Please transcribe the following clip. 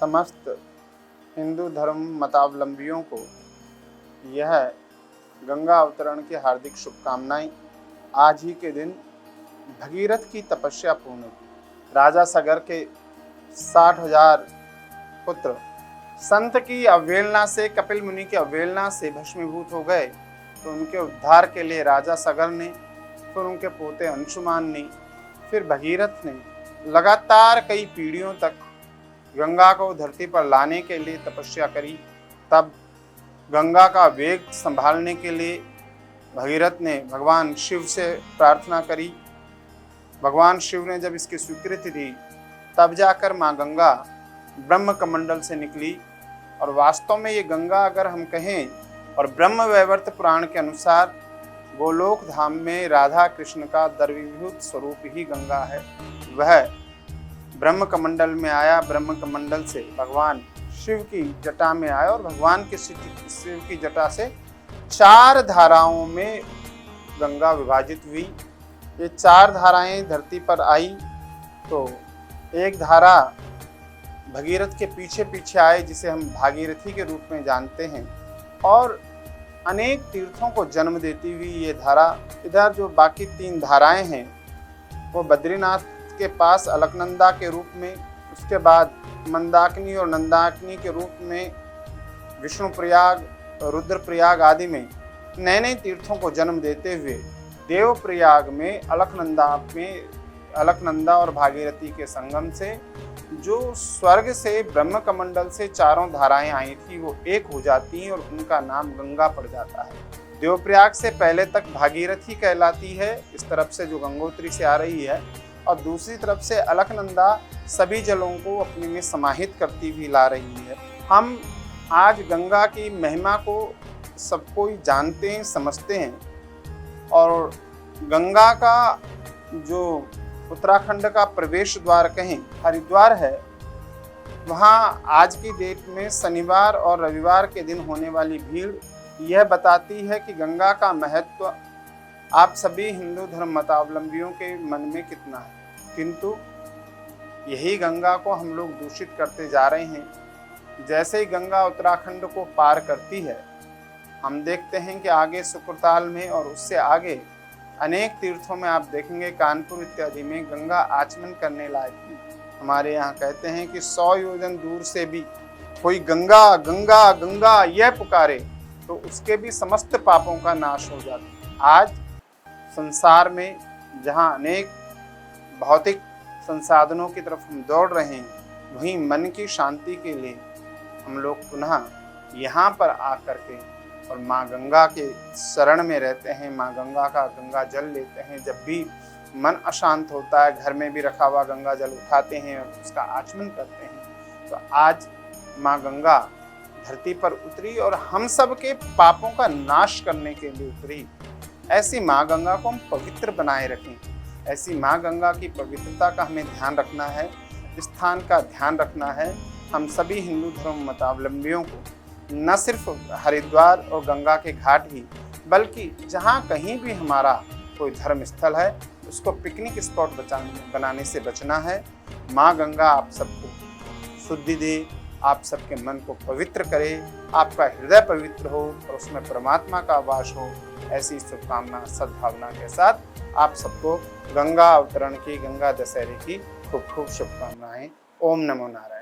समस्त हिंदू धर्म मतावलंबियों को यह गंगा अवतरण की हार्दिक शुभकामनाएं। आज ही के दिन भगीरथ की तपस्या पूर्ण हुई। राजा सगर के 60,000 पुत्र संत की अवहेलना से, कपिल मुनि की अवहेलना से भस्मीभूत हो गए, तो उनके उद्धार के लिए राजा सगर ने, फिर उनके पोते अंशुमान ने, फिर भगीरथ ने लगातार कई पीढ़ियों तक गंगा को धरती पर लाने के लिए तपस्या करी। तब गंगा का वेग संभालने के लिए भगीरथ ने भगवान शिव से प्रार्थना करी। भगवान शिव ने जब इसकी स्वीकृति दी, तब जाकर माँ गंगा ब्रह्म कमंडल से निकली। और वास्तव में ये गंगा अगर हम कहें, और ब्रह्म वैवर्त पुराण के अनुसार गोलोक धाम में राधा कृष्ण का द्रवीभूत स्वरूप ही गंगा है। वह ब्रह्म कमंडल में आया, ब्रह्म कमंडल से भगवान शिव की जटा में आया, और भगवान के शिव की जटा से 4 धाराओं में गंगा विभाजित हुई। ये 4 धाराएं धरती पर आई, तो एक धारा भगीरथ के पीछे पीछे आए, जिसे हम भागीरथी के रूप में जानते हैं, और अनेक तीर्थों को जन्म देती हुई ये धारा, इधर जो बाकी 3 धाराएं हैं वो बद्रीनाथ के पास अलकनंदा के रूप में, उसके बाद मंदाकिनी और नंदाकिनी के रूप में विष्णुप्रयाग, रुद्रप्रयाग आदि में नए नए तीर्थों को जन्म देते हुए देवप्रयाग में अलकनंदा और भागीरथी के संगम से जो स्वर्ग से ब्रह्म कमंडल से 4 धाराएं आई थी, वो एक हो जाती हैं और उनका नाम गंगा पड़ जाता है। देवप्रयाग से पहले तक भागीरथी कहलाती है, इस तरफ से जो गंगोत्री से आ रही है, और दूसरी तरफ से अलकनंदा सभी जलों को अपने में समाहित करती हुई ला रही है। हम आज गंगा की महिमा को सब कोई जानते हैं, समझते हैं, और गंगा का जो उत्तराखंड का प्रवेश द्वार कहें हरिद्वार है, वहाँ आज की डेट में शनिवार और रविवार के दिन होने वाली भीड़ यह बताती है कि गंगा का महत्व आप सभी हिंदू धर्म मतावलंबियों के मन में कितना है। किंतु यही गंगा को हम लोग दूषित करते जा रहे हैं। जैसे ही गंगा उत्तराखंड को पार करती है, हम देखते हैं कि आगे सुक्रताल में और उससे आगे अनेक तीर्थों में आप देखेंगे, कानपुर इत्यादि में गंगा आचमन करने लायक नहीं। हमारे यहाँ कहते हैं कि 100 योजन दूर से भी कोई गंगा गंगा गंगा यह पुकारे, तो उसके भी समस्त पापों का नाश हो जाता है। आज संसार में जहाँ अनेक भौतिक संसाधनों की तरफ हम दौड़ रहे हैं, वहीं मन की शांति के लिए हम लोग पुनः यहाँ पर आकर के और माँ गंगा के शरण में रहते हैं, माँ गंगा का गंगा जल लेते हैं। जब भी मन अशांत होता है, घर में भी रखा हुआ गंगा जल उठाते हैं और उसका आचमन करते हैं। तो आज माँ गंगा धरती पर उतरी और हम सब के पापों का नाश करने के लिए उतरी। ऐसी माँ गंगा को हम पवित्र बनाए रखें। ऐसी माँ गंगा की पवित्रता का हमें ध्यान रखना है, स्थान का ध्यान रखना है। हम सभी हिंदू धर्म मतावलंबियों को न सिर्फ हरिद्वार और गंगा के घाट ही, बल्कि जहाँ कहीं भी हमारा कोई धर्म स्थल है, उसको पिकनिक स्पॉट बनाने से बचना है। माँ गंगा आप सबको शुद्धि दे, आप सबके मन को पवित्र करे, आपका हृदय पवित्र हो और उसमें परमात्मा का वास हो। ऐसी शुभकामना सद्भावना के साथ आप सबको गंगा अवतरण की, गंगा दशहरे की खूब खूब शुभकामनाएं। ओम नमो नारायण।